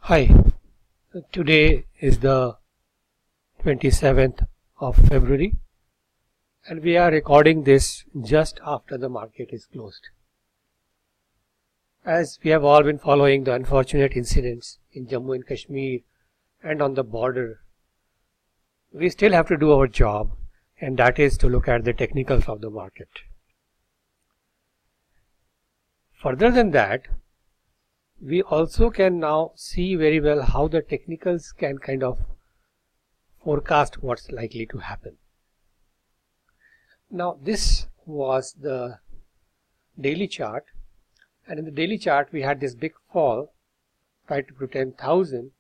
Hi, today is the 27th of February and we are recording this just after the market is closed. As we have all been following the unfortunate incidents in Jammu and Kashmir and on the border, we still have to do our job, and that is to look at the technicals of the market. Further than that, we also can now see very well how the technicals can kind of forecast what's likely to happen. Now this was the daily chart, and in the daily chart we had this big fall right to 10,000,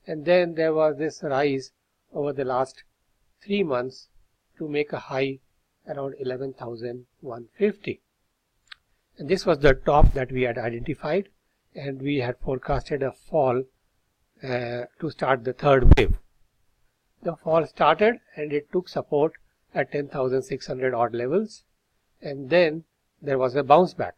and then there was this rise over the last 3 months to make a high around 11,150, and this was the top that we had identified, and we had forecasted a fall to start the third wave. The fall started and it took support at 10,600 odd levels, and then there was a bounce back.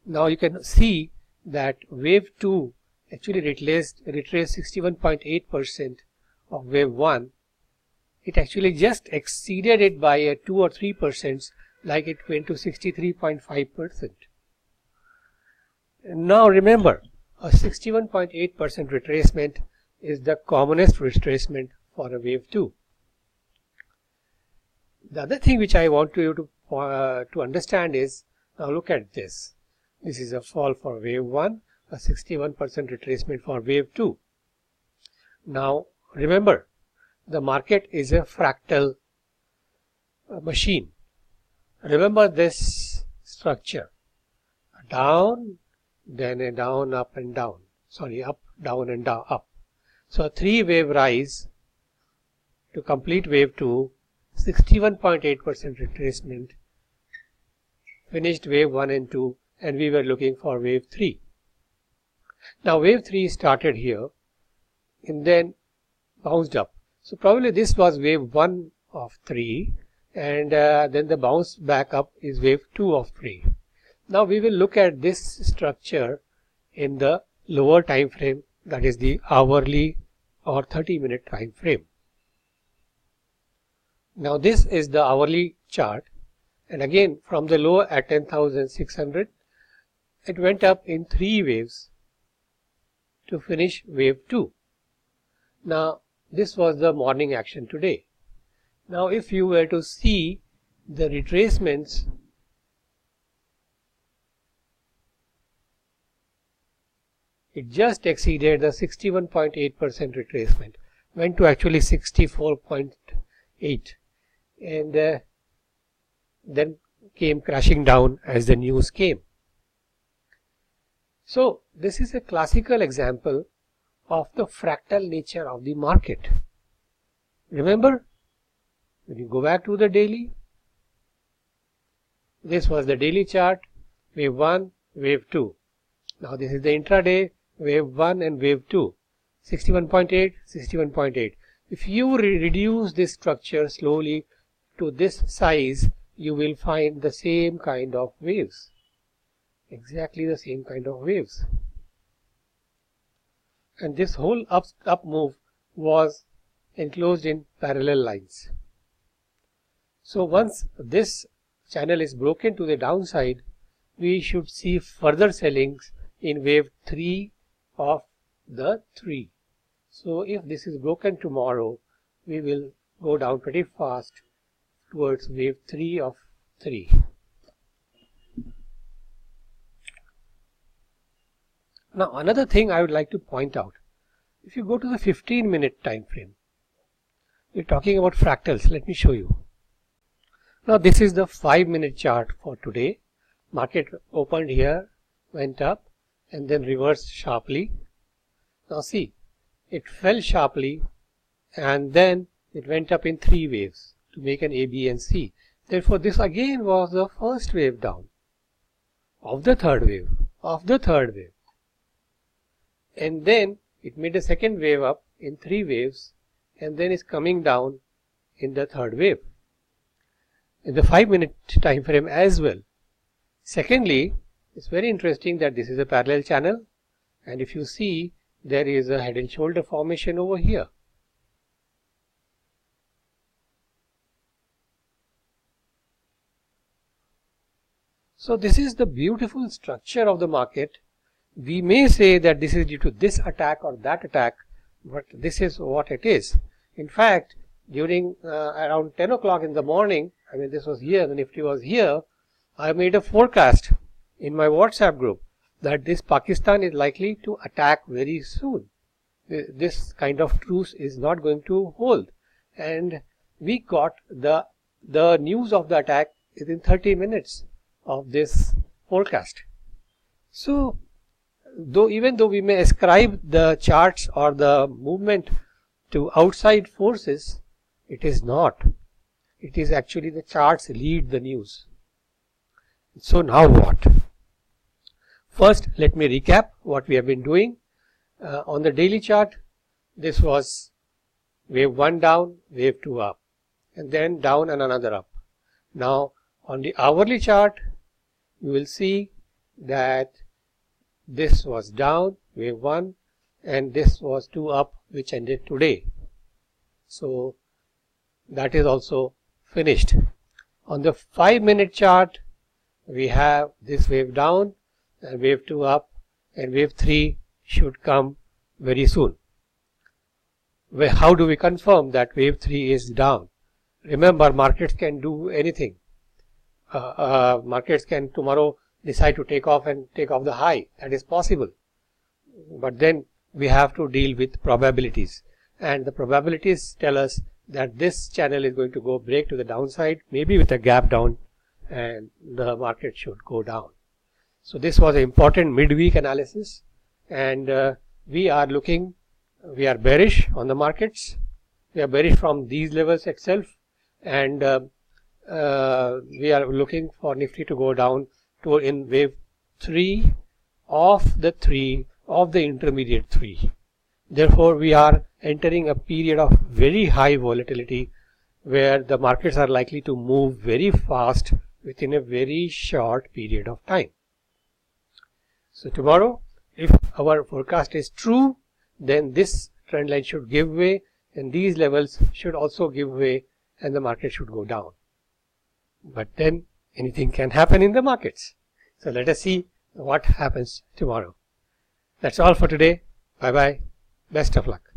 Now you can see that wave 2 actually retraced 61.8% of wave 1. It actually just exceeded it by a 2 or 3%, like it went to 63.5%. Now remember, a 61.8% retracement is the commonest retracement for a wave 2. The other thing which I want you to understand is, now look at this. This is a fall for wave 1, a 61% retracement for wave 2. Now remember, the market is a fractal machine. Remember this structure: down, then a down, up and down. Sorry, up, down and down, up. So a 3-wave rise to complete wave 2, 61.8% retracement, finished wave 1 and 2, and we were looking for wave 3. Now wave 3 started here and then bounced up. So probably this was wave 1 of 3, and then the bounce back up is wave 2 of 3. Now we will look at this structure in the lower time frame, that is the hourly or 30-minute time frame. Now this is the hourly chart, and again from the low at 10,600 it went up in 3 waves to finish wave 2. Now this was the morning action today. Now if you were to see the retracements, it just exceeded the 61.8% retracement, went to actually 64.8, and then came crashing down as the news came. So this is a classical example of the fractal nature of the market. Remember, when you go back to the daily, this was the daily chart, wave 1, wave 2. Now this is the intraday, wave 1 and wave 2, 61.8, 61.8. If you reduce this structure slowly to this size, you will find the same kind of waves, exactly the same kind of waves. And this whole up move was enclosed in parallel lines. So once this channel is broken to the downside, we should see further sellings in wave 3 of the 3. So if this is broken tomorrow, we will go down pretty fast towards wave 3 of 3. Now another thing I would like to point out, if you go to the 15-minute time frame, we're talking about fractals. Let me show you. Now this is the 5-minute chart for today. Market opened here, went up, and then reversed sharply. Now see, it fell sharply and then it went up in 3 waves to make an A, B and C. Therefore this again was the first wave down of the third wave, and then it made a second wave up in 3 waves, and then is coming down in the third wave in the 5-minute time frame as well. Secondly, it's very interesting that this is a parallel channel, And if you see, there is a head and shoulder formation over here. So this is the beautiful structure of the market. We may say that this is due to this attack or that attack, but this is what it is. In fact, during around 10 o'clock in the morning, I mean this was here, the Nifty was here, I made a forecast in my WhatsApp group that this Pakistan is likely to attack very soon. This kind of truce is not going to hold. And we got the news of the attack within 30 minutes of this forecast. So, even though we may ascribe the charts or the movement to outside forces, it is not. It is actually the charts lead the news. So now what? First, let me recap what we have been doing. On the daily chart, this was wave 1 down, wave 2 up, and then down and another up. Now, on the hourly chart, you will see that this was down, wave 1, and this was 2 up, which ended today. So that is also finished. On the 5-minute chart, we have this wave down and wave 2 up, and wave 3 should come very soon. How do we confirm that wave 3 is down? Remember, markets can do anything. Markets can tomorrow decide to take off the high. That is possible. But then we have to deal with probabilities. And the probabilities tell us that this channel is going to break to the downside, maybe with a gap down, and the market should go down. So this was an important midweek analysis, and we are bearish on the markets. We are bearish from these levels itself, and we are looking for Nifty to go down to in wave 3 of the intermediate 3. Therefore, we are entering a period of very high volatility where the markets are likely to move very fast within a very short period of time. So tomorrow, if our forecast is true, then this trend line should give way, and these levels should also give way, and the market should go down. But then anything can happen in the markets. So let us see what happens tomorrow. That's all for today. Bye bye. Best of luck.